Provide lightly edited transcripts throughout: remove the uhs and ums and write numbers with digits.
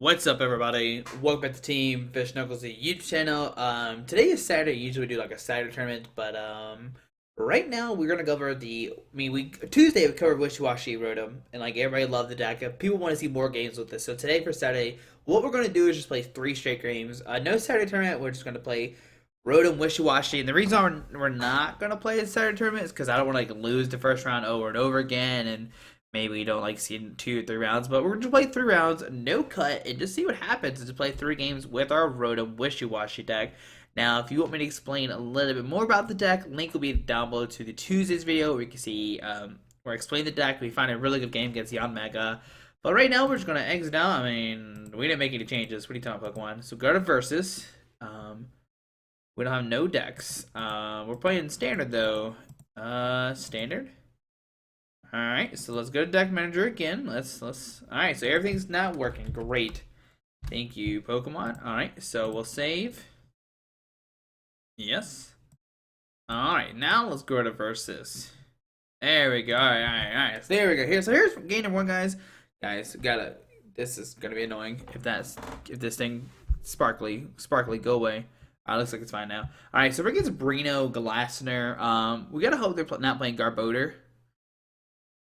What's up, everybody? Welcome back to Team Fish Knuckles, the YouTube channel. Today is Saturday. Usually we do like a Saturday tournament, but right now we're gonna cover Tuesday we covered Wishiwashi Rotom, and like everybody loved the deck. People want to see more games with this, so today for Saturday, what we're gonna do is just play 3 straight games. No Saturday tournament. We're just gonna play Rotom Wishiwashi, and the reason we're not gonna play a Saturday tournament is because I don't want to like lose the first round over and over again, and maybe we don't like see 2 or 3 rounds, but we're gonna play 3 rounds, no cut, and just see what happens. To play 3 games with our Rotom Wishiwashi deck. Now, if you want me to explain a little bit more about the deck, link will be down below to the Tuesday's video where you can see where I explain the deck. We find a really good game against the Magma. But right now, we're just gonna exit out. I mean, we didn't make any changes. What are you talking about, Pokemon? So go to Versus. We don't have no decks. We're playing Standard though. Standard. Alright, so let's go to deck manager again. Alright, so everything's not working. Great. Thank you, Pokemon. Alright, so we'll save. Yes. Alright, now let's go to Versus. There we go. Alright. So there we go. Here's game number 1, guys. This is gonna be annoying if this thing sparkly go away. Looks like it's fine now. Alright, so we're against Brino, Glassner. We gotta hope they're not playing Garbodor.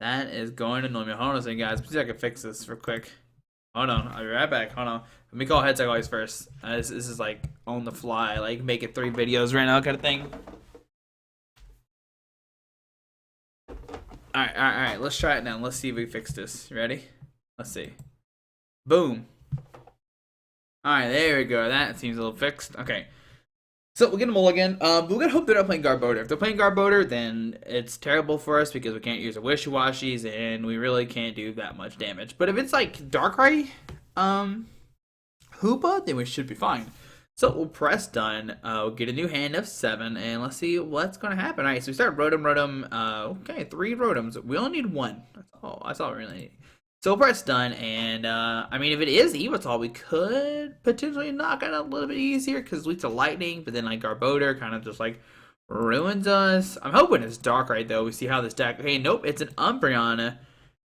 That is going to annoy me. Hold on a second, guys. Let's see if I can fix this real quick. Hold on. I'll be right back. Hold on. Let me call Headset Guys first. This is like on the fly, like making 3 videos right now kind of thing. Alright. Let's try it now. Let's see if we fix this. You ready? Let's see. Boom. Alright, there we go. That seems a little fixed. Okay. So we'll get a mulligan. But we're gonna hope they're not playing Garbodor. If they're playing Garbodor, then it's terrible for us because we can't use our Wishiwashis and we really can't do that much damage. But if it's like Darkrai, Hoopa, then we should be fine. So we'll press done. We'll get a new hand of 7, and let's see what's gonna happen. All right, so we start Rotom. Okay, 3 Rotoms. We only need 1. That's all we really need. So we'll press done, and I mean, if it is Evital, we could potentially knock it out a little bit easier because it leads to lightning, but then like Garbodor kind of just like ruins us. I'm hoping it's Darkrai though. We see how this deck. Hey, nope, it's an Umbreon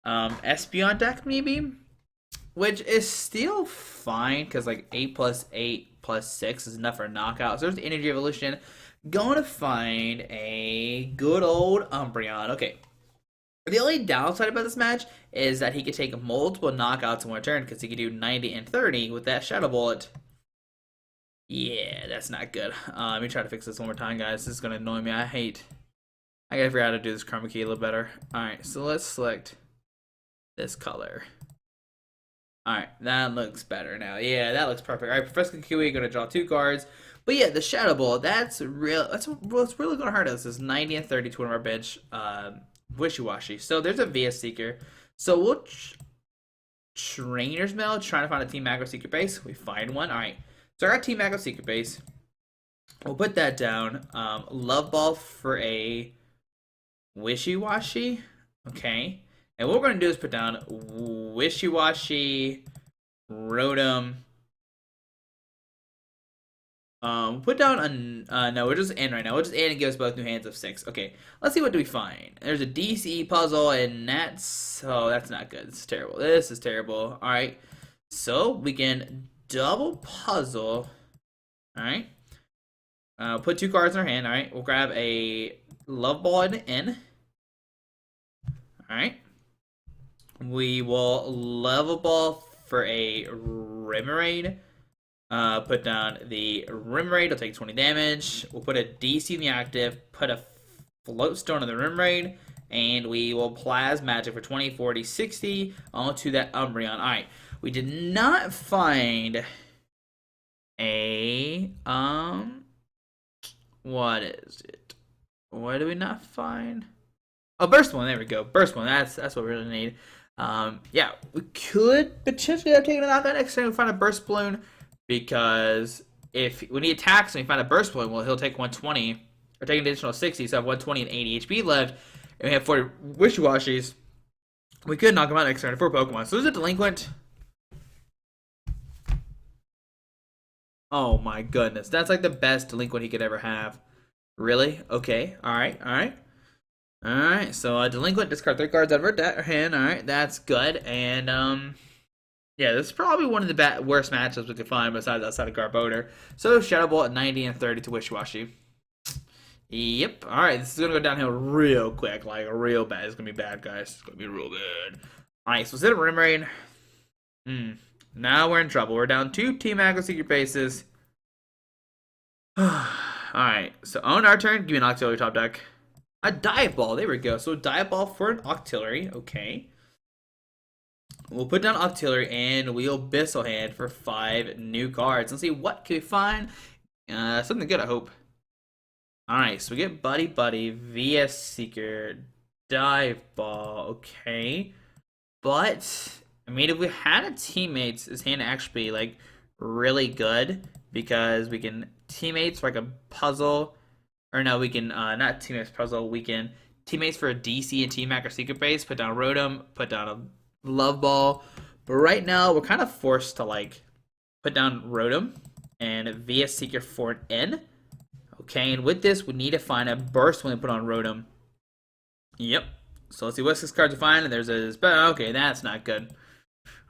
Espeon deck maybe, which is still fine because like 8 plus 8 plus 6 is enough for a knockout. So there's the Energy Evolution. Going to find a good old Umbreon. Okay. The only downside about this match is that he could take multiple knockouts in one turn because he could do 90 and 30 with that Shadow Bullet. Yeah, that's not good. Let me try to fix this one more time, guys. This is going to annoy me. I gotta figure out how to do this chroma key a little better. Alright, so let's select this color. Alright, that looks better now. Yeah, that looks perfect. Alright, Professor Kiwi, going to draw 2 cards. But yeah, the Shadow Bullet, that's what's really going to hurt us is 90 and 30 to one of our bench. Wishiwashi. So there's a VS Seeker. So we'll Trainers Mail, trying to find a Team Magma Secret Base. We find one. Alright. So our Team Magma Secret Base. We'll put that down. Love Ball for a Wishiwashi. Okay. And what we're going to do is put down Wishiwashi, Rotom. Put down no, we're just in right now. We'll just in and give us both new hands of 6. Okay, let's see what do we find. There's a DC puzzle, and that's not good. This is terrible. This is terrible. All right, so we can double puzzle. All right, put 2 cards in our hand. All right, we'll grab a Love Ball in the N. All right, we will Level Ball for a Remoraid. Put down the Remoraid, it'll take 20 damage. We'll put a DC in the active, put a Float Stone on the Remoraid, and we will Plasma Magic for 20, 40, 60 onto that Umbreon. Alright, we did not find a, what is it? What do we not find? Oh, Burst Balloon, there we go. Burst Balloon, that's what we really need. Yeah, we could potentially have taken a knockout next time we find a Burst Balloon. Because when he attacks and we find a Burst Balloon, well, he'll take 120 or take an additional 60, so I have 120 and 80 HP left, and we have 40 Wishiwashis. We could knock him out next turn for Pokemon. So there's a Delinquent. Oh my goodness, that's like the best Delinquent he could ever have. Really? Okay. All right. Alright, so Delinquent, discard 3 cards out of our hand. Alright, that's good. And, Yeah, this is probably one of the worst matchups we could find besides outside of Garbodor. So Shadow Ball at 90 and 30 to Wishiwashi. Yep. All right, this is gonna go downhill real quick, like real bad. It's gonna be bad, guys. It's gonna be real bad. All right, so instead of Remoraid, now we're in trouble. We're down 2 Team Agro Secret Bases. All right, so on our turn, give me an Octillery top deck. A Dive Ball. There we go. So Dive Ball for an Octillery. Okay. We'll put down Octillery and we'll Bissell Hand for 5 new cards. Let's see what can we find. Something good, I hope. Alright, so we get Buddy-Buddy, VS Seeker, Dive Ball, okay. But, I mean, if we had a Teammates, this hand actually be, like, really good. Because we can Teammates for, like, a puzzle. Or no, we can, not Teammates puzzle, we can Teammates for a DC and Team Mac or Secret Base, put down Rotom, put down a Love Ball. But right now, we're kind of forced to, like, put down Rotom and VS Seeker for an N. Okay, and with this, we need to find a burst when we put on Rotom. Yep. So let's see what 6 cards we find. And there's a... Okay, that's not good.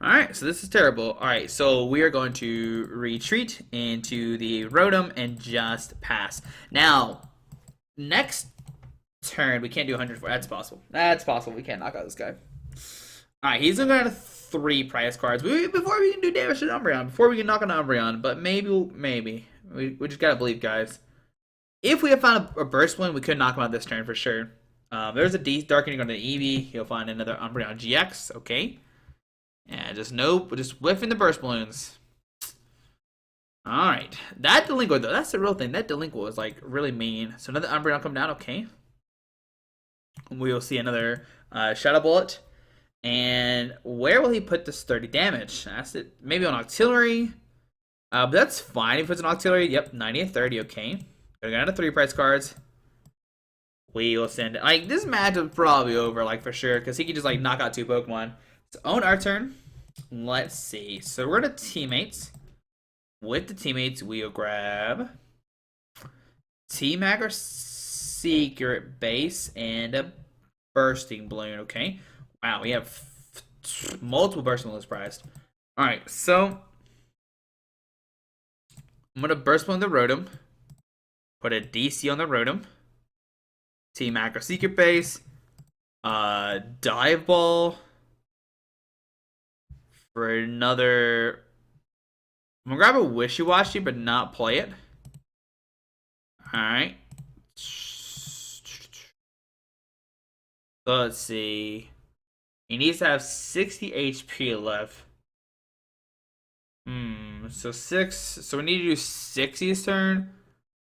Alright, so this is terrible. Alright, so we are going to retreat into the Rotom and just pass. Now, next turn, we can't do 104. That's possible. That's possible. We can't knock out this guy. Alright, he's going to have 3 prize cards. Before we can do damage to Umbreon. Before we can knock on Umbreon. But maybe. We just got to believe, guys. If we had found a burst one, we could knock him out this turn for sure. There's a Darkening on the Eevee. He'll find another Umbreon-GX. Okay. Yeah, just nope. We're just whiffing the burst balloons. Alright. That Delinquo, though, that's the real thing. That Delinquo is, like, really mean. So another Umbreon come down. Okay. We'll see another Shadow Bullet. And where will he put this 30 damage? That's it. Maybe on Octillery. But that's fine. He puts an Octillery. Yep, 90 and 30. Okay. We got another 3 prize cards. We will send it. Like, this match is probably over, like, for sure. Because he can just, like, knock out 2 Pokemon. So, on our turn, let's see. So, we're going to Teammates. With the Teammates, we'll grab Team Agro Secret Base and a Bursting Balloon. Okay. Wow, we have multiple Bursting Balloons prized. Alright, so I'm going to Burst Balloon the Rotom. Put a DC on the Rotom. Team Agro Secret Base. Dive Ball. For another... I'm going to grab a Wishiwashi, but not play it. Alright. So let's see. He needs to have 60 HP left. So 6. So we need to do 60 this turn.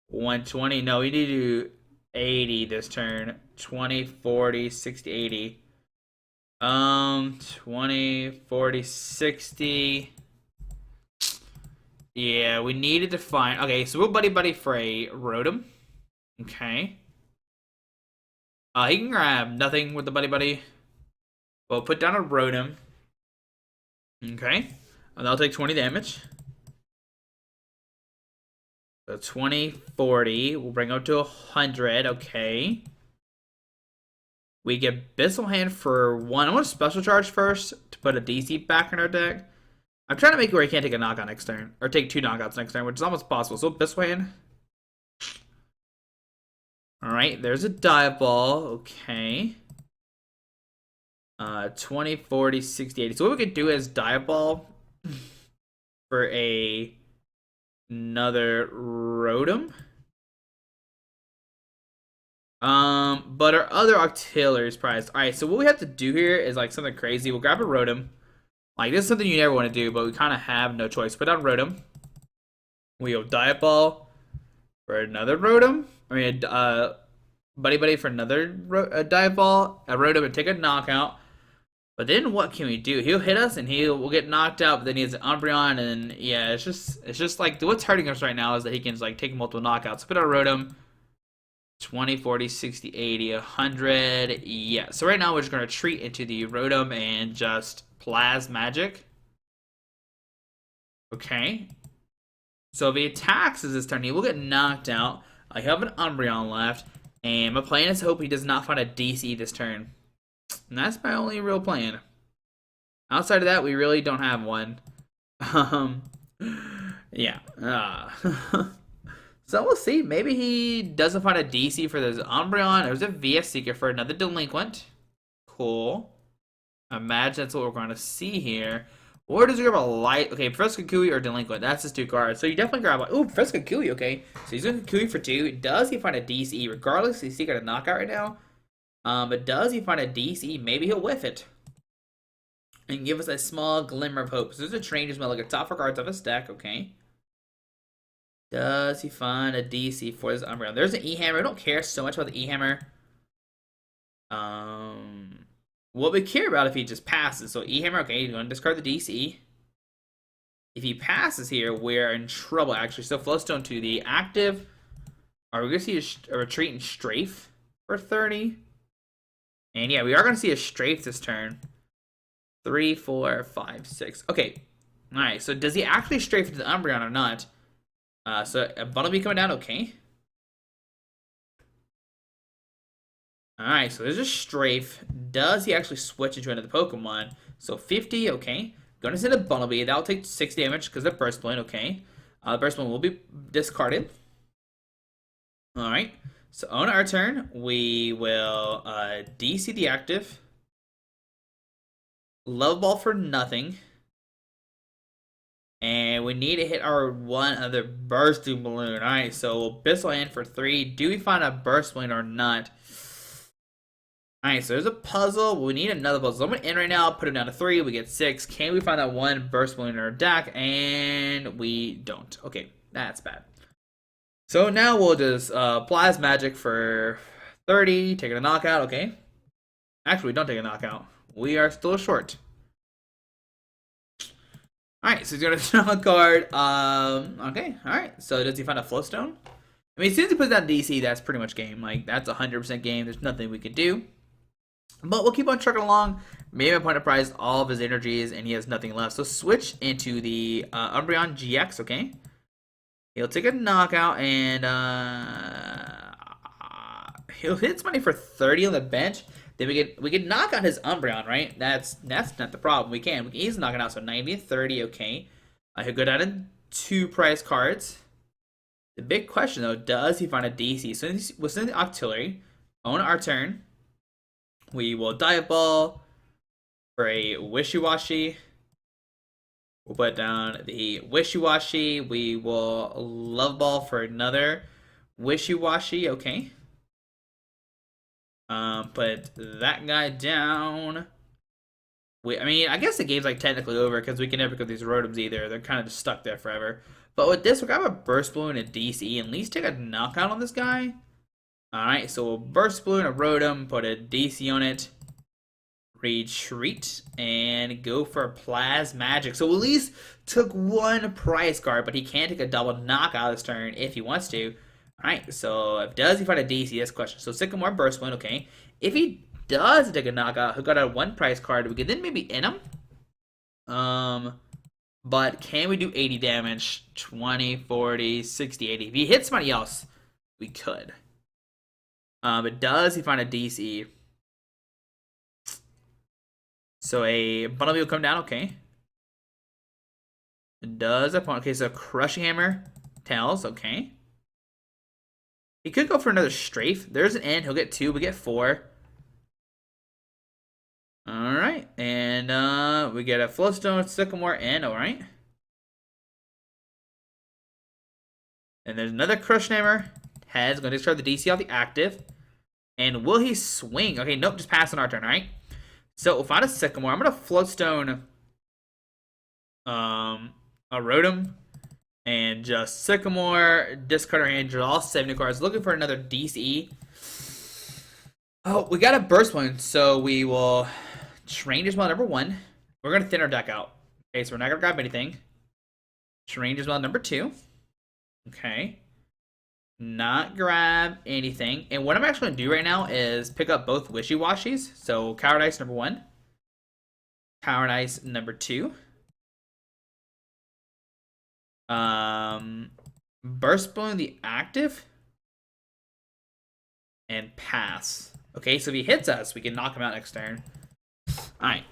120. No, we need to do 80 this turn. 20, 40, 60, 80. 20, 40, 60. Yeah, we needed to find... Okay, so we'll Buddy-Buddy for a Rotom. Okay. He can grab nothing with the Buddy-Buddy. We'll put down a Rotom. Okay. And that'll take 20 damage. So 20, 40. We'll bring up to 100. Okay. We get Bissell Hand for 1. I want to Special Charge first to put a DC back in our deck. I'm trying to make it where he can't take a knockout next turn. Or take 2 knockouts next turn, which is almost possible. So Bissell Hand. Alright, there's a Dive Ball. Okay. 20, 40, 60, 80. So what we could do is Dive Ball for another Rotom. But our other Octillery is prized. Alright, so what we have to do here is like something crazy. We'll grab a Rotom. Like, this is something you never want to do, but we kind of have no choice. Put down Rotom. We'll Dive Ball for another Rotom. I mean, Buddy-Buddy for another Dive Ball. A Rotom and take a knockout. But then what can we do? He'll hit us and we'll get knocked out, but then he has an Umbreon, and yeah, it's just like what's hurting us right now is that he can like take multiple knockouts. So put our Rotom. 20, 40, 60, 80, 100. Yeah, so right now we're just going to retreat into the Rotom and just Plasmagic. Okay. So if he attacks us this turn, he will get knocked out. I have an Umbreon left, and my plan is to hope he does not find a DC this turn. And that's my only real plan. Outside of that, we really don't have one. Um, yeah. So we'll see. Maybe he doesn't find a DC for this Umbreon. There's a VS Seeker for another Delinquent. Cool. Imagine that's what we're going to see here. Or does he grab a light? Okay, Professor Kukui or Delinquent. That's his 2 cards. So you definitely grab like, ooh, Professor Kukui, okay. So he's going to Kukui for 2. Does he find a DC? Regardless, he's got a knockout right now. But does he find a DC? Maybe he'll whiff it. And give us a small glimmer of hope. So there's a Trainers Mail, like a top 4 cards off his deck, okay. Does he find a DC for this Umbreon? There's an E-Hammer. I don't care so much about the E-Hammer. What we care about if he just passes. So E-Hammer, okay, you're going to discard the DC. If he passes here, we're in trouble, actually. So Float Stone to the active. Are we going to see a retreat and strafe for 30? And yeah, we are going to see a strafe this turn. 3, 4, 5, 6. Okay. Alright, so does he actually strafe into the Umbreon or not? So a Buddy-Buddy coming down, okay. Alright, so there's a strafe. Does he actually switch into another Pokemon? So 50, okay. Gonna send a Buddy-Buddy. That'll take 6 damage because of Burst Balloon, okay. Burst Balloon will be discarded. Alright. So on our turn, we will DC the active. Level Ball for nothing. And we need to hit our one other Bursting Balloon. Alright, so we'll Bissell Hand for 3. Do we find a Burst Balloon or not? Alright, so there's a puzzle. We need another puzzle. So I'm going to end right now, put him down to 3. We get 6. Can we find that one Burst Balloon in our deck? And we don't. Okay, that's bad. So now we'll just Plasma Magic for 30. Taking a knockout, okay. Actually, we don't take a knockout. We are still short. Alright, so he's going to draw a card. Okay, alright. So does he find a Float Stone? I mean, as soon as he puts down DC, that's pretty much game. Like, that's 100% game. There's nothing we can do. But we'll keep on trucking along. Maybe I point to prize all of his energies, and he has nothing left. So switch into the Umbreon-GX, okay? He'll take a knockout, and he'll hit somebody for 30 on the bench. Then we can knock out his Umbreon, right? That's not the problem. We can easily knock it out. So 90 and 30, okay. He'll go down to 2 prize cards. The big question though, does he find a DC? So we'll send the Octillery. On our turn, we will Dive Ball for a Wishiwashi. We'll put down the Wishiwashi. We will Level Ball for another Wishiwashi, okay. Put that guy down. I mean, I guess the game's like technically over because we can never get these Rotoms either. They're kind of just stuck there forever. But with this, we're gonna have a Burst Balloon and DC, and at least take a knockout on this guy. Alright, so we'll Burst Balloon a Rotom, put a DC on it, retreat, and go for Plasma Magic. So at least took 1 prize card, but he can take a double knockout this turn if he wants to. Alright, so does he find a DC? That's the question. So Sycamore Burst Balloon, okay. If he does take a knockout, he'll got a 1 prize card. We could then maybe in him. But can we do 80 damage? 20, 40, 60, 80. If he hits somebody else, we could. But does he find a DC? So a Buddy-Buddy will come down, okay. Does opponent, okay, so Crushing Hammer, Tails, okay. He could go for another strafe. There's an end. He'll get 2. We get 4. Alright. And we get a Float Stone, Sycamore, and alright. And there's another Crush Hammer. Head's going to discard the DC off the active. And will he swing? Okay, nope. Just pass on our turn, alright? So we'll find a Sycamore. I'm going to Float Stone a Rotom. And just Sycamore, discard our hand, draw all 70 cards. Looking for another DC. Oh, we got a Burst Balloon, so we will Trainers Mail number 1. We're going to thin our deck out. Okay, so we're not going to grab anything. Trainers Mail number 2. Okay. Not grab anything. And what I'm actually going to do right now is pick up both Wishiwashis. So Cowardice number 1. Cowardice number 2. Burst Balloon the active. And pass. Okay, so if he hits us, we can knock him out next turn. Alright.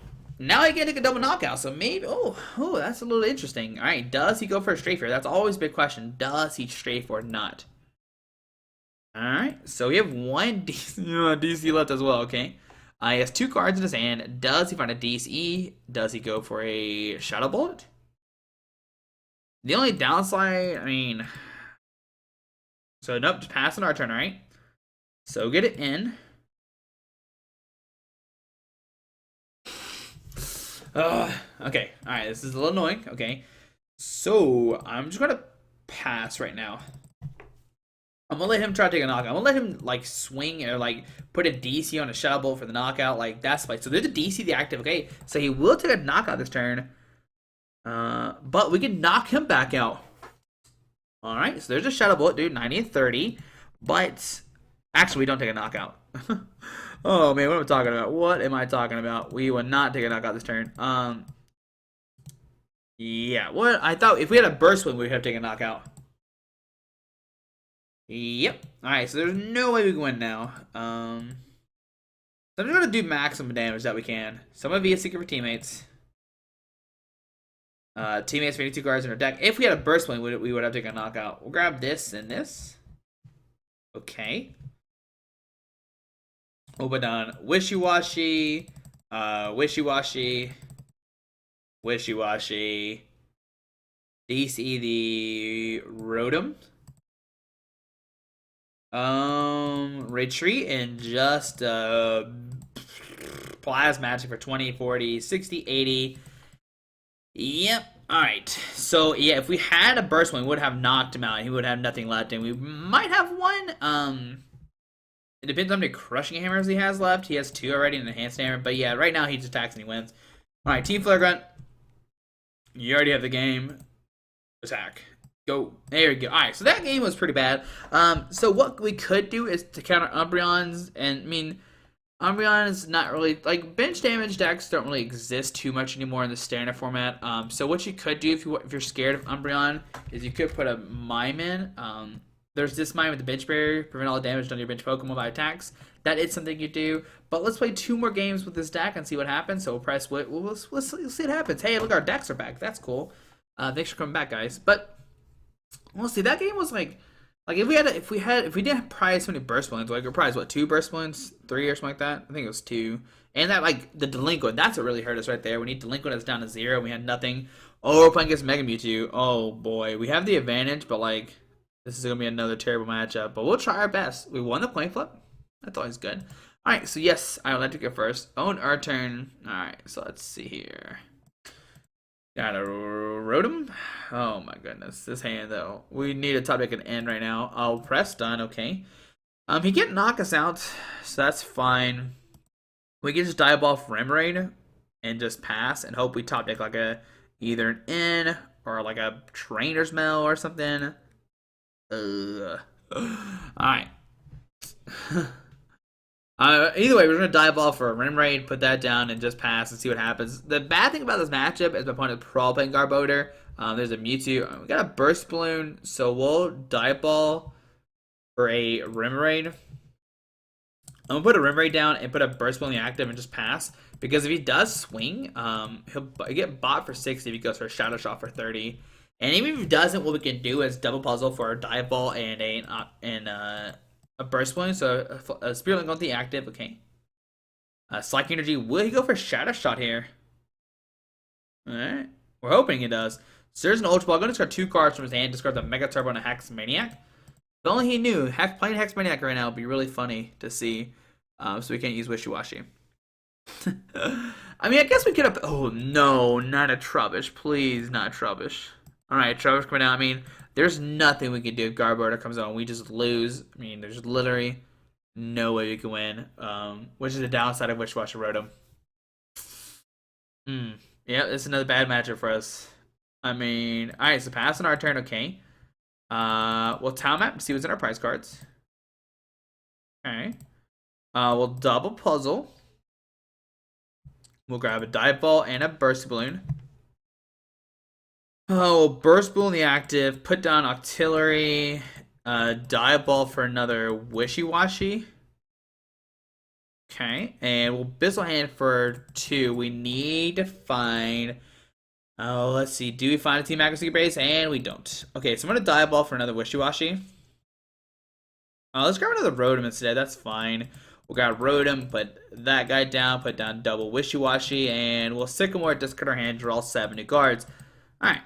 Now I get like a double knockout, so maybe, oh, that's a little interesting. All right, does he go for a strafe here? That's always a big question. Does he strafe or not? All right, so we have one DC left as well, okay? He has 2 cards in his hand. Does he find a DC? Does he go for a Shadow Bolt? The only downside, I mean, so nope, just pass on our turn, all right? So get it in. Okay, all right, this is a little annoying, okay? So I'm just gonna pass right now. I'm gonna let him try to take a knockout. I'm gonna let him like swing or like put a DC on a Shadow Bolt for the knockout. Like that's like, so there's a DC the active, okay? So he will take a knockout this turn. But we can knock him back out. Alright, so there's a Shadow Bolt, dude, 90 and 30. But actually we don't take a knockout. Oh man, what am I talking about? What am I talking about? We will not take a knockout this turn. Yeah, what I thought if we had a burst win, we would have taken a knockout. Yep. Alright, so there's no way we can win now. So I'm just gonna do maximum damage that we can. So I'm gonna be a Seeker for teammates. Teammates for 82 cards in our deck. If we had a burst win, we would have taken a knockout. We'll grab this and this. Okay. Obadon, Wishiwashi, Wishiwashi, Wishiwashi, DC the Rotom, retreat and just Plasma Magic for 20, 40, 60, 80. Yep. Alright. So yeah, if we had a burst one, we would have knocked him out. He would have nothing left, and we might have won. It depends on how many crushing hammers he has left. He has 2 already and an enhanced hammer. But yeah, right now he just attacks and he wins. Alright, Team Flare Grunt. You already have the game. Attack. Go. There we go. Alright, so that game was pretty bad. So what we could do is to counter Umbreon's, and I mean, Umbreon is not really, like, bench damage decks don't really exist too much anymore in the standard format. So what you could do if you're scared of Umbreon is you could put a Mime in. There's this Mime with the bench barrier, prevent all damage done to your bench Pokemon by attacks. That is something you do. But let's play 2 more games with this deck and see what happens. So we'll press we'll see what happens. Hey, look, our decks are back. That's cool. Thanks for coming back, guys. But we'll see. That game was like if we didn't prize so many burst balloons, like we prize what, 2 burst balloons, 3 or something like that. I think it was 2. And that, like, the delinquent, that's what really hurt us right there. We need delinquent that's down to 0. We had nothing. Oh, we're playing against Mega Mewtwo. Oh boy, we have the advantage, but like, this is gonna be another terrible matchup. But we'll try our best. We won the coin flip. That's always good. All right, so yes, I would like to go first. On our turn. All right, so let's see here. Got a Rotom. Oh my goodness, this hand though. We need a top deck and end right now. I'll press done. Okay. He can knock us out, so that's fine. We can just Dive Ball Remoraid and just pass and hope we top deck like either an N or like a Trainers Mail or something. All right. Either way, we're going to Dive Ball for a Remoraid, put that down, and just pass and see what happens. The bad thing about this matchup is my opponent probably playing Garbodor. There's a Mewtwo. We got a Burst Balloon, so we'll Dive Ball for a Remoraid. I'm going to put a Remoraid down and put a Burst Balloon active and just pass. Because if he does swing, he'll get bought for 60 if he goes for a Shadow Shot for 30. And even if he doesn't, what we can do is double puzzle for a Dive Ball and a Burst Balloon. So a Spirit Link on the active, okay. Psychic Energy, will he go for a Shadow Shot here? Alright. We're hoping he does. So there's an Ultra Ball. I'm going to discard 2 cards from his hand. Discard the Mega Turbo and a Hex Maniac. If only he knew. Playing Hex Maniac right now would be really funny to see. So we can't use Wishiwashi. I mean, I guess we could have... Oh, no. Not a Trubbish. Please, not Trubbish. Alright, Trubbish coming out. I mean, there's nothing we can do if Garbodor comes out and we just lose. I mean, there's literally no way we can win. Which is the downside of Wishiwashi Rotom. Yeah, it's another bad matchup for us. I mean, alright, so pass on our turn, okay. We'll Town Map, see what's in our prize cards. Okay. We'll double puzzle. We'll grab a Dive Ball and a Burst Balloon. Oh, Burst Balloon the active. Put down Octillery. Dive Ball for another Wishiwashi. Okay, and we'll Bissell Hand for 2. We need to find... Oh, let's see. Do we find a Team Magma Secret Base? And we don't. Okay, so I'm going to Dive Ball for another Wishiwashi. Let's grab another Rotom instead. That's fine. We'll grab Rotom, put that guy down, put down double Wishiwashi, and we'll Sycamore, discard our hand, draw 7 new cards. Alright.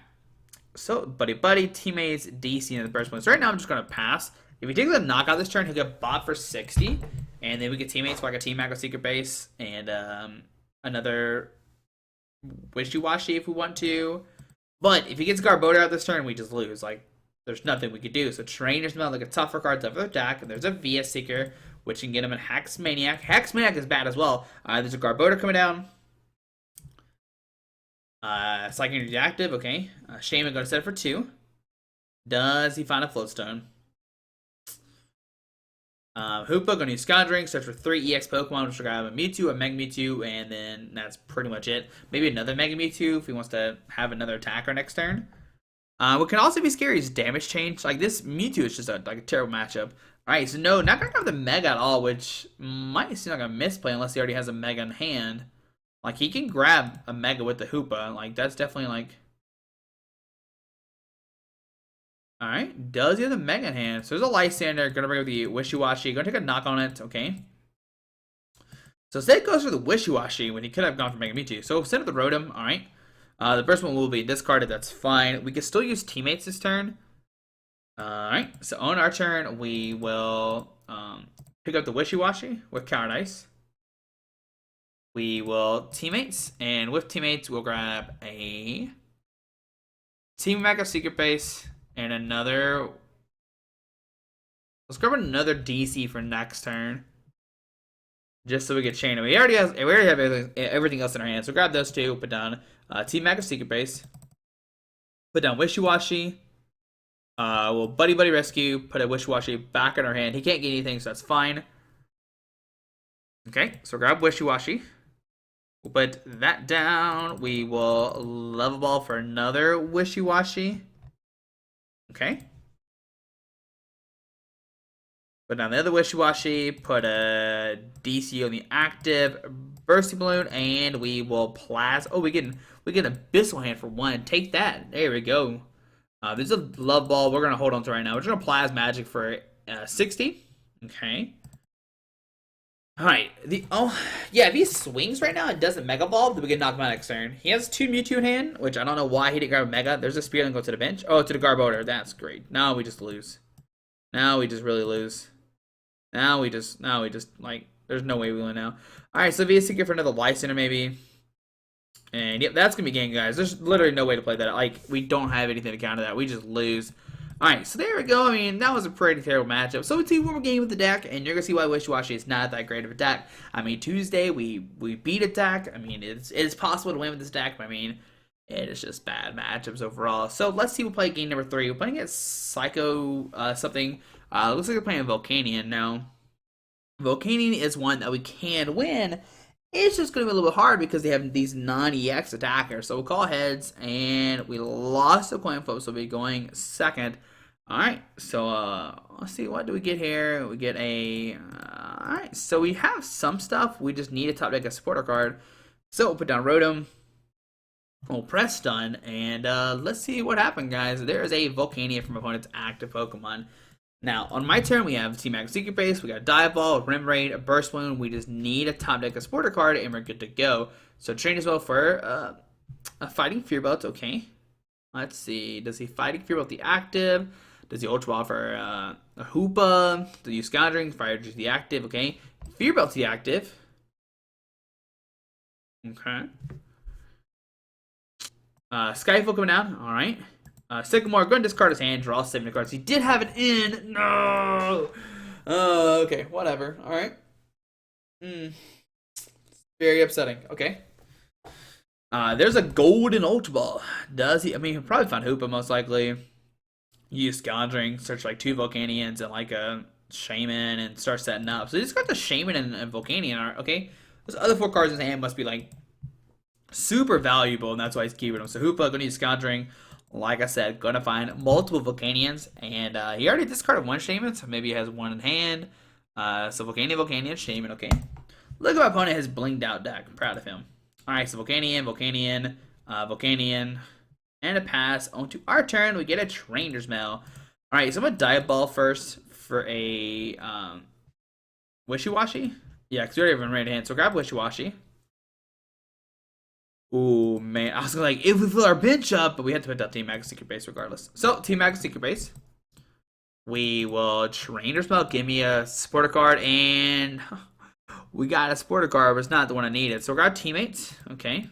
So, Buddy-Buddy, Teammates, DC, and the Burst Balloon. So right now I'm just going to pass. If he takes a knockout this turn, he'll get bought for 60. And then we get Teammates for like a Team Magma Secret Base and another Wishiwashi if we want to. But if he gets Garbodor out this turn, we just lose. Like, there's nothing we could do. So Trainers Mail, look at tougher cards of their deck. And there's a VS Seeker, which can get him in Hex Maniac. Hex Maniac is bad as well. There's a Garbodor coming down. Psychic Energy active, okay. Shaman going to set it for 2. Does he find a Float Stone? Hoopa going to use Scondring, search for 3 EX Pokemon, which will grab a Mewtwo, a Mega Mewtwo, and then that's pretty much it. Maybe another Mega Mewtwo if he wants to have another attacker next turn. What can also be scary is damage change. Like, this Mewtwo is just a terrible matchup. Alright, so no, not going to grab the Mega at all, which might seem like a misplay unless he already has a Mega in hand. Like, he can grab a Mega with the Hoopa. Like, that's definitely, like... Alright, does he have the Mega in hand? So there's a Lysander, gonna bring up the Wishiwashi, gonna take a knock on it, okay. So instead it goes for the Wishiwashi when he could have gone for Mega Mewtwo. So instead of the Rotom, alright. The first one will be discarded, that's fine. We can still use Teammates this turn. Alright, so on our turn, we will pick up the Wishiwashi with Coward Ice. We will Teammates, and with Teammates, we'll grab a Team Magma Secret Base. And another... Let's grab another DC for next turn. Just so we get chain. We already have everything else in our hands. So grab those 2. Put down Team Magma Secret Base. Put down Wishiwashi. We'll Buddy-Buddy Rescue. Put a Wishiwashi back in our hand. He can't get anything, so that's fine. Okay, so grab Wishiwashi. We'll put that down. We will Level Ball for another Wishiwashi. Okay. Put down the other Wishiwashi, put a DC on the active, Bursting Balloon, and we will Plasma. Oh, we get an Abyssal Hand for 1. Take that. There we go. There's a Love Ball we're going to hold on to right now. We're going to Plasma Magic for 60. Okay. Alright, if he swings right now and doesn't Mega Ball, then we can knock him out next turn. He has 2 Mewtwo in hand, which I don't know why he didn't grab a Mega. There's a Spear and go to the bench. Oh, to the Garbodor. That's great. Now we just lose. Now we just really lose. Now we just, like, there's no way we win now. Alright, so VS Seeker for another Lysander maybe. And yep, that's going to be game, guys. There's literally no way to play that. Like, we don't have anything to counter that. We just lose. Alright, so there we go. I mean, that was a pretty terrible matchup. So let's see one more game with the deck, and you're going to see why Wishiwashi is not that great of a deck. I mean, Tuesday, we beat a deck. I mean, it's possible to win with this deck, but I mean, it is just bad matchups overall. So let's see, we'll play game number 3. We're playing against Psycho something. Looks like we're playing Volcanion now. Volcanion is one that we can win. It's just going to be a little bit hard because they have these non-EX attackers. So we'll call heads, and we lost a coin flip, so we'll be going second. Alright, so let's see, what do we get here? We get a... Alright, so we have some stuff. We just need a top deck a supporter card. So we'll put down Rotom. We'll press done, and let's see what happened, guys. There is a Volcanion from opponent's active Pokemon. Now, on my turn, we have Team Magma Secret Base, we got a Dive Ball, a Remoraid, a Burst Balloon. We just need a top deck a supporter card, and we're good to go. So Trainers Mail for a Fighting Fear Belt, okay. Let's see, does he Fighting Fear Belt the active? Does he Ultra Ball for a Hoopa? Does he use Scondring? Fire Juice the active, okay. Fear Belt the active. Okay. Skyfall coming down, alright. Sycamore, going to discard his hand, draw 7 cards. He did have it in. No! Okay, whatever. Alright. Very upsetting. Okay. There's a golden Ultra Ball. Does he? I mean, he'll probably find Hoopa most likely. Use Scondring, search like 2 Volcanions and like a Shaman and start setting up. So he just got the Shaman and Volcanion. Okay. Those other 4 cards in his hand must be like super valuable, and that's why he's keeping them. So Hoopa, gonna use Scondring. Like I said, gonna find multiple Volcanions, and he already discarded 1 Shaman, so maybe he has 1 in hand. So Volcanion, Shaman, okay. Look at my opponent has blinged out deck. I'm proud of him. Alright, so Volcanion, Volcanion, and a pass. On to our turn, we get a Trainers Mail. Alright, so I'm gonna Dive Ball first for a Wishiwashi. Yeah, because we already have a Remoraid hand, so grab Wishiwashi. Ooh, man. I was like, if we fill our bench up, but we had to put down Teammates Secret Base regardless. So, Teammates Secret Base. We will Trainers Mail, give me a supporter card, and we got a supporter card, but it's not the one I needed. So, we'll grab Teammates. Okay.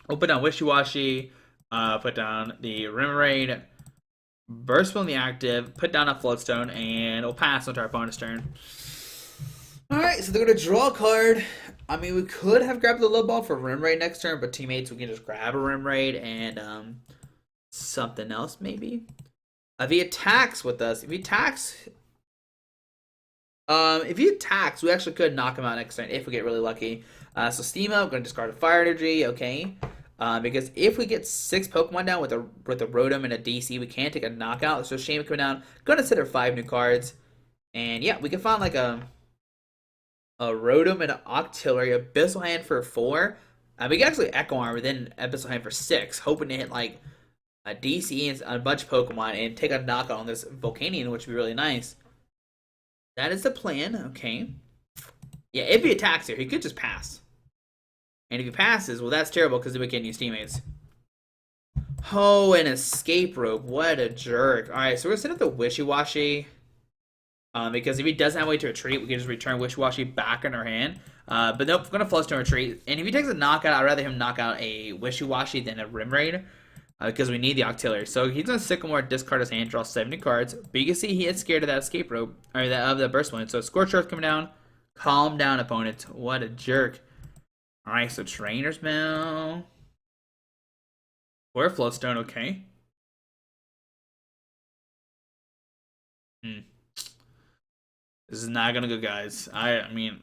We'll put down Wishiwashi, put down the Remoraid, Burst Balloon the active, put down a Float Stone, and we'll pass onto our opponent's turn. Alright, so they're going to draw a card. I mean, we could have grabbed the Level Ball for Remoraid next turn, but Teammates, we can just grab a Remoraid and something else, maybe. If he attacks with us, if he attacks, we actually could knock him out next turn if we get really lucky. So Steam Up, going to discard a Fire Energy, okay. Because if we get 6 Pokemon down with a Rotom and a DC, we can take a knockout. So Shame coming down, going to sit our 5 new cards, and yeah, we can find like a Rotom and an Octillery, Abyssal Hand for 4. We can actually Eco Arm within Abyssal Hand for 6, hoping to hit like a DC and a bunch of Pokemon and take a knockout on this Volcanion, which would be really nice. That is the plan, okay. Yeah, if he attacks here, he could just pass. And if he passes, well, that's terrible because then we can't use Teammates. Oh, an Escape Rope. What a jerk. Alright, so we're going to set up the Wishiwashi. Because if he doesn't have a way to retreat, we can just return Wishiwashi back in our hand. But nope, we're going to Float Stone retreat. And if he takes a knockout, I'd rather him knock out a Wishiwashi than a Remoraid. Because we need the Octillery. So he's going to Sycamore, discard his hand, draw 70 cards. But you can see he is scared of that Escape Rope. Or of the Burst Balloon. So Scorched Earth coming down. Calm down, opponent. What a jerk. Alright, so Trainers Mail. Or Float Stone, okay. This is not gonna go, guys. I mean,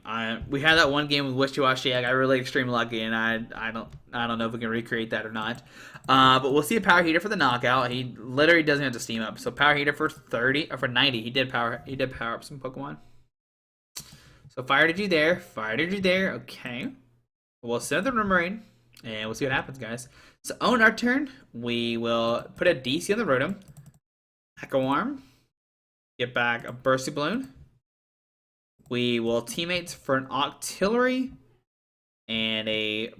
we had that one game with Wishiwashi. I got really extreme lucky, and I don't know if we can recreate that or not. But we'll see a Power Heater for the knockout. He literally doesn't have to Steam Up. So Power Heater for 30 or for 90. He did power up some Pokemon. So Fire Energy there, Fire Energy there. Okay. We'll send the Remoraid, and we'll see what happens, guys. So on our turn, we will put a DC on the Rotom, Eco Arm, get back a Bursting Balloon. We will Teammates for an Octillery and a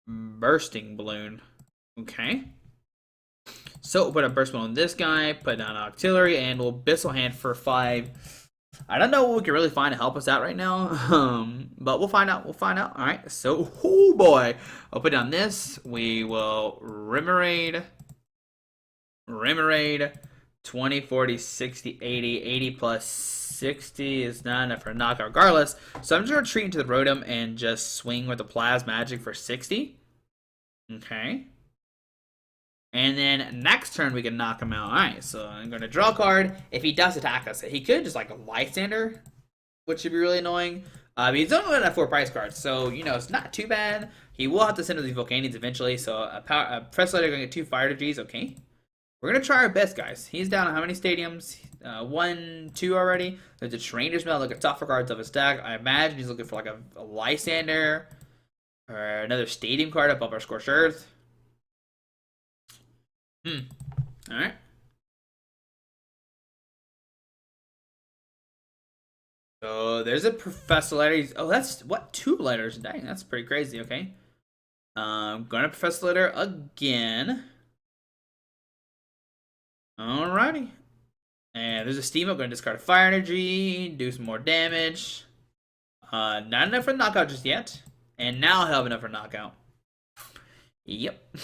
Bursting Balloon. Okay. So we'll put a Burst Balloon on this guy, put down an Octillery, and we'll Abyssal Hand for 5. I don't know what we can really find to help us out right now, but we'll find out. We'll find out. All right. So, oh boy, I'll put down this. We will Remoraid, 20, 40, 60, 80, 80 plus 60 is not enough for a knockout regardless. So I'm just gonna retreat into the Rotom and just swing with the Plasmagic for 60. Okay. And then next turn we can knock him out. Alright, so I'm going to draw a card. If he does attack us, he could just like a Lysander, which would be really annoying. But he's only going to have 4 prize cards, so you know it's not too bad. He will have to send these Volcanions eventually, so a Professor Sycamore going to get 2 Fire Energies. Okay, we're going to try our best, guys. He's down on how many stadiums? 1, 2 already. There's a Trainers Mail. Look at top 4 cards of his deck. I imagine he's looking for like a Lysander or another Stadium card above our Scorched Earth. Alright. So there's a Professor letter. Oh, that's what? 2 letters. Dang, that's pretty crazy. Okay. Going to Professor letter again. Alrighty. And there's a Steam Up. Going to discard a Fire Energy. Do some more damage. Not enough for knockout just yet. And now he'll have enough for knockout. Yep.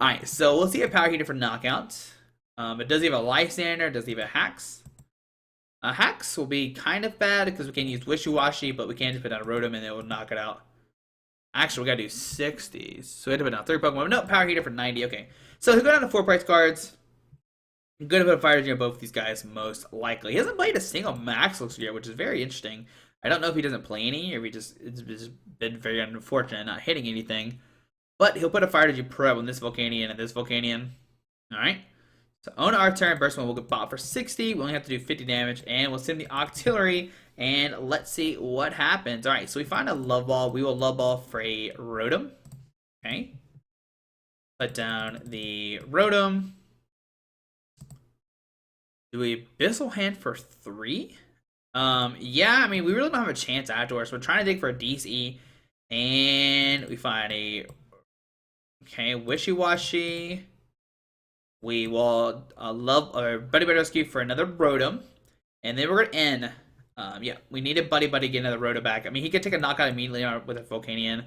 Alright, so we'll see a Power Heater for knockout. But does he have a Lysander? Does he have a Hax? Hax will be kind of bad because we can use Wishiwashi, but we can't just put down a Rotom and it will knock it out. Actually, we gotta do 60. So we have to put down 3 Pokemon. No, Power Heater for 90. Okay. So he'll go down to 4 price cards. I'm gonna put a Fire Energy on both of these guys, most likely. He hasn't played a single Max looks yet, which is very interesting. I don't know if he doesn't play any, or if it's just been very unfortunate not hitting anything. But he'll put a Fire Energy Probe on this Volcanion and this Volcanion. Alright. So on our turn, Burst Balloon will get bought for 60. We only have to do 50 damage, and we'll send the Octillery, and let's see what happens. All right, so we find a Love Ball. We will Love Ball for a Rotom. Okay. Put down the Rotom. Do we Abyssal Hand for 3? Yeah, I mean, we really don't have a chance afterwards. We're trying to dig for a DC, and we find a Wishiwashi. We will Buddy-Buddy Rescue for another Rotom, and then we're gonna end. Yeah, we need a Buddy-Buddy to get another Rotom back. I mean, he could take a knockout immediately with a Volcanion,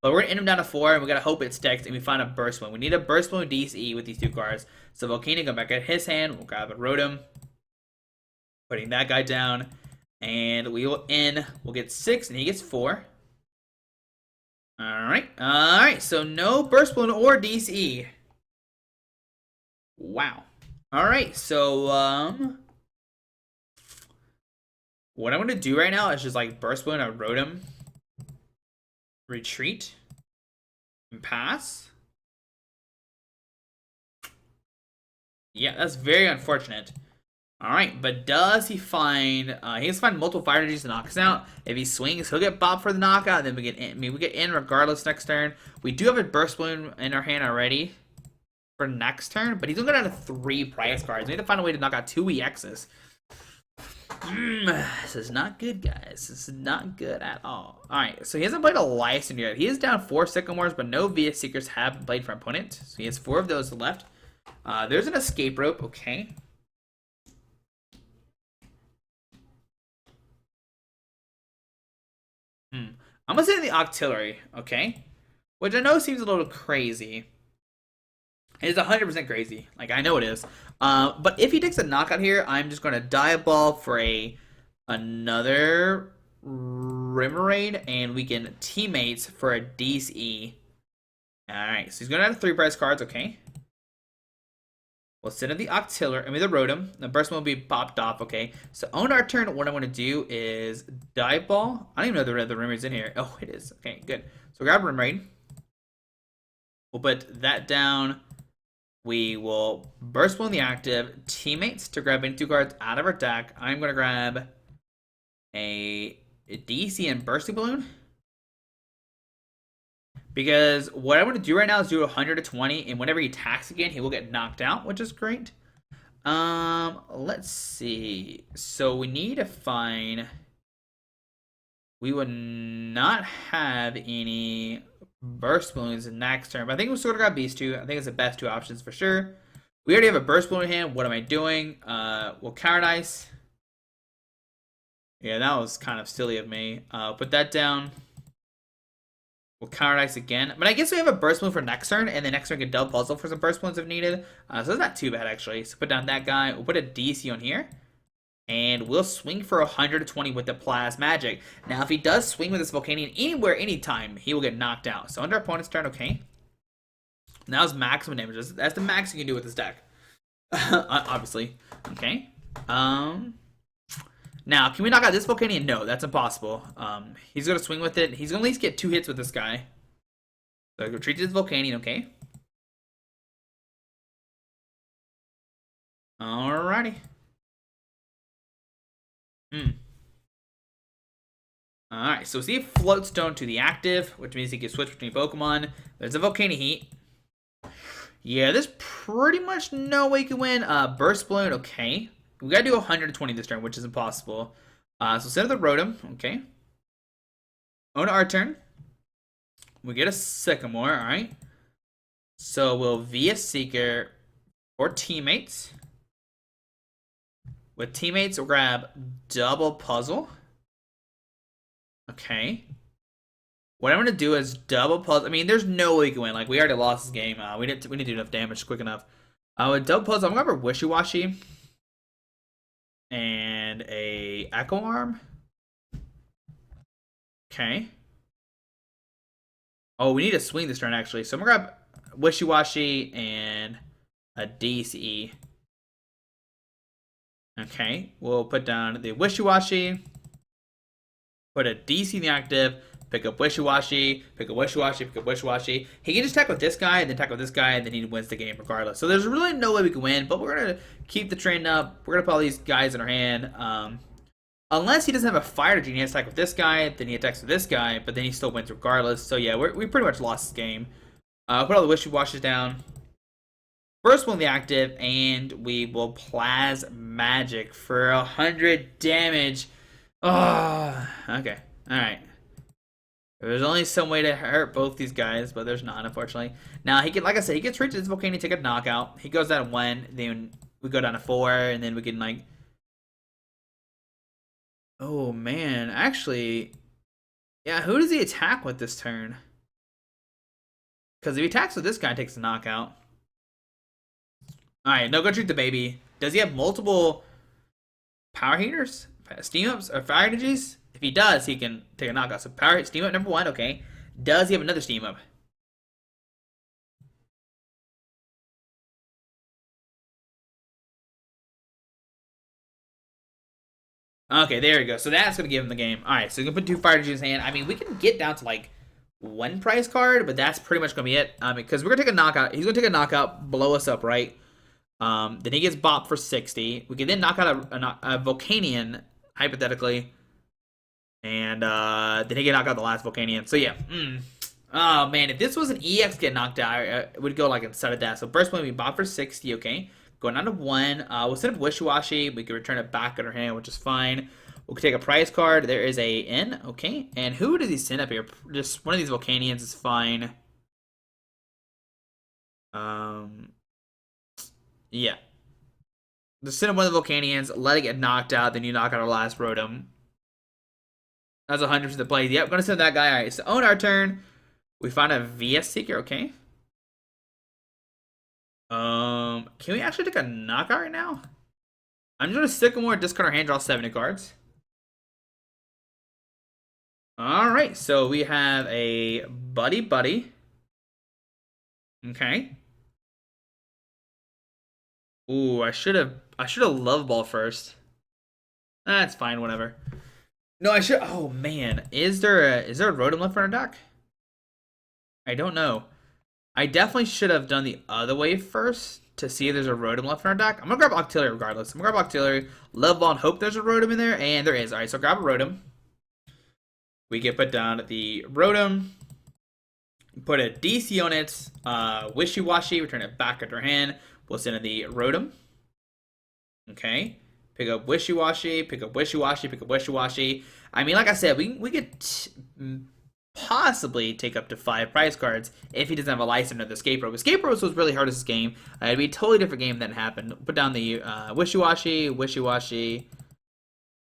but we're gonna end him down to 4, and we gotta hope it sticks, and we find a Burst Balloon. We need a Burst Balloon DC with these 2 cards. So Volcanion go back at his hand. We'll grab a Rotom, putting that guy down. And we will end. We'll get 6, and he gets 4. Alright, so no Burst Balloon or DC. Wow. Alright, so, what I'm going to do right now is just, like, Burst Balloon a Rotom. Retreat. And pass. Yeah, that's very unfortunate. Alright, but does he find... he has to find multiple fire energies to knock us out. If he swings, he'll get bopped for the knockout. Then we get in. I mean, we get in regardless next turn. We do have a Burst Balloon in our hand already for next turn, but he's going to go down to 3 prize cards. We need to find a way to knock out 2 EXs. This is not good, guys. This is not good at all. Alright, so he hasn't played a Lyson yet. He is down 4 Sycamores, but no VS Seekers have been played for opponent. So he has 4 of those left. There's an Escape Rope, okay. I'm gonna say the Octillery, okay? Which I know seems a little crazy. It is 100% crazy. Like, I know it is. But if he takes a knockout here, I'm just gonna Dive Ball for another Remoraid, and we can Teammates for a DCE. Alright, so he's gonna have 3 prize cards, okay? We'll send in the Octillery, the Rotom. The Burst will be popped off, okay? So on our turn, what I'm going to do is Dive Ball. I don't even know the Remoraid's in here. Oh, it is. Okay, good. So grab Remoraid. We'll put that down. We will Burst Balloon the active. Teammates to grab any 2 cards out of our deck. I'm going to grab a DC and Bursting Balloon. Because what I want to do right now is do 120, and whenever he attacks again, he will get knocked out, which is great. Let's see. So we need to find... We would not have any Burst Balloons next turn, but I think we're still going to grab these 2. I think it's the best 2 options for sure. We already have a Burst Balloon in hand. What am I doing? We'll Counter Dice. Yeah, that was kind of silly of me. Put that down. We'll Counter Dice again. But I guess we have a Burst Balloon for next turn, and the next turn we can double puzzle for some Burst Balloons if needed. So that's not too bad, actually. So put down that guy. We'll put a DC on here. And we'll swing for 120 with the Plasmagic. Now, if he does swing with this Volcanion anywhere, anytime, he will get knocked out. So under opponent's turn, okay. Now it's maximum damage. That's the max you can do with this deck. Obviously. Okay. Now, can we knock out this Volcanion? No, that's impossible. He's going to swing with it. He's going to at least get 2 hits with this guy. So retreat to this Volcanion, okay. Alrighty. Alright, so see Float Stone to the active, which means he can switch between Pokemon. There's a Volcanion Heat. Yeah, there's pretty much no way you can win. Burst Balloon, okay. We gotta do 120 this turn, which is impossible. So send the Rotom, okay. On our turn, we get a Sycamore, alright. So we'll VS Seeker or Teammates. With Teammates, we'll grab Double Puzzle. Okay. What I'm going to do is Double Puzzle. I mean, there's no way you can win. Like, we already lost this game. We didn't do enough damage quick enough. With Double Puzzle, I'm going to grab a Wishiwashi. And a Eco Arm. Okay. Oh, we need to swing this turn, actually. So I'm going to grab Wishiwashi and a DCE. Okay, we'll put down the Wishiwashi, put a DC in the active, pick up Wishiwashi, pick up Wishiwashi, pick up Wishiwashi. He can just tackle with this guy, and then tackle with this guy, and then he wins the game regardless. So there's really no way we can win, but we're going to keep the train up. We're going to put all these guys in our hand. Unless he doesn't have a fire gene, he has to attack with this guy, then he attacks with this guy, but then he still wins regardless. So yeah, we pretty much lost this game. Put all the Wishiwashis down. First one will be active, and we will Plasmagic for 100 damage. Oh, okay. Alright. There's only some way to hurt both these guys, but there's not, unfortunately. Now, he can, like I said, he gets straight to this Volcanion, take a knockout. He goes down to 1, then we go down to 4, and then we can, like... Oh, man. Actually, yeah, who does he attack with this turn? Because if he attacks with this guy, takes a knockout. Alright, no, go treat the baby. Does he have multiple power heaters? Steam ups or fire energies? If he does, he can take a knockout. So power steam up number 1, okay. Does he have another steam up? Okay, there we go. So that's gonna give him the game. Alright, so he's gonna put 2 fire energies in his hand. I mean, we can get down to like 1 prize card, but that's pretty much gonna be it. Because we're gonna take a knockout. He's gonna take a knockout, blow us up, right? Then he gets bopped for 60. We can then knock out a Volcanion, hypothetically. And then he can knock out the last Volcanion. So yeah. Oh man, if this was an EX get knocked out, it would go like instead of that. So first one we bought for 60, okay. Going down to 1. We'll set up Wishiwashi. We can return it back in our hand, which is fine. We'll take a prize card. There is a N, okay. And who does he send up here? Just one of these Volcanions is fine. Yeah. Just send up one of the Volcanions, let it get knocked out, then you knock out our last Rotom. That's 100% the play. Yep, gonna send that guy. Alright, so on our turn, we find a VS Seeker, okay. Can we actually take a knockout right now? I'm just gonna Sycamore, discard our hand, draw 70 cards. Alright, so we have a Buddy-Buddy. Okay. Ooh, I should have Level Ball first. That's fine, whatever. No, I should. Oh man, is there a Rotom left in our deck? I don't know. I definitely should have done the other way first to see if there's a Rotom left in our deck. I'm gonna grab Octillery regardless. I'm gonna grab Octillery, Level Ball, and hope there's a Rotom in there, and there is. All right, so grab a Rotom. We can put down the Rotom, put a DC on it, Wishiwashi, return it back into our hand. We'll send in the Rotom. Okay. Pick up Wishiwashi, pick up Wishiwashi, pick up Wishiwashi. I mean, like I said, we could possibly take up to 5 prize cards if he doesn't have a license or the Escape Rope. Escape Rope was really hard as this game. It'd be a totally different game than happened. Put down the Wishiwashi, Wishiwashi,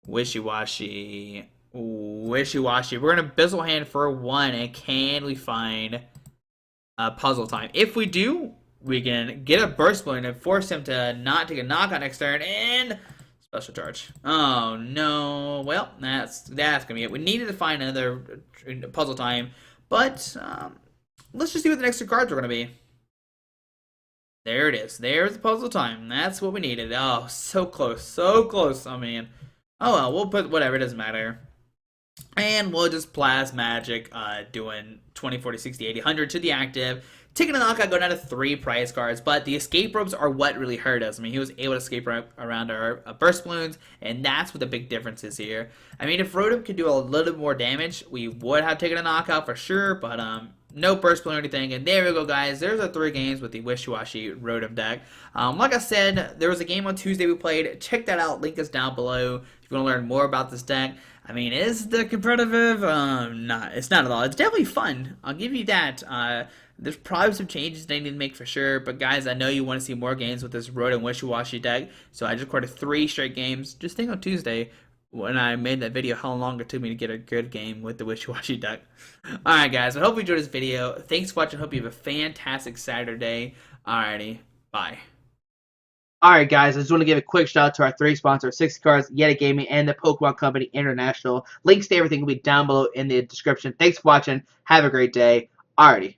Wishiwashi, Wishiwashi. We're going to Bizzle hand for 1, and can we find Puzzle Time? If we do, we can get a Burst Balloon and force him to not take a knockout next turn, and... Special Charge. Oh no. Well, that's gonna be it. We needed to find another Puzzle Time, but let's just see what the next 2 cards are gonna be. There it is. There's the Puzzle Time. That's what we needed. Oh, so close, so close. I mean, oh well. We'll put whatever. It doesn't matter. And we'll just Plasmagic, doing 20, 40, 60, 80, 100 to the active. Taking a knockout, going down to 3 prize cards, but the escape ropes are what really hurt us. I mean, he was able to escape around our burst balloons, and that's what the big difference is here. I mean, if Rotom could do a little bit more damage, we would have taken a knockout for sure, but no burst balloon or anything. And there we go, guys. There's our 3 games with the Wishiwashi Rotom deck. Like I said, there was a game on Tuesday we played. Check that out. Link is down below if you want to learn more about this deck. I mean, is the competitive? It's not at all. It's definitely fun. I'll give you that. There's probably some changes they need to make for sure, but guys, I know you want to see more games with this Rotom Wishiwashi deck, so I just recorded 3 straight games. Just think on Tuesday when I made that video how long it took me to get a good game with the Wishiwashi deck. Alright guys, I hope you enjoyed this video. Thanks for watching. Hope you have a fantastic Saturday. Alrighty, bye. Alright guys, I just want to give a quick shout out to our 3 sponsors, 60 Cards, Yeti Gaming, and the Pokemon Company International. Links to everything will be down below in the description. Thanks for watching. Have a great day. Alrighty.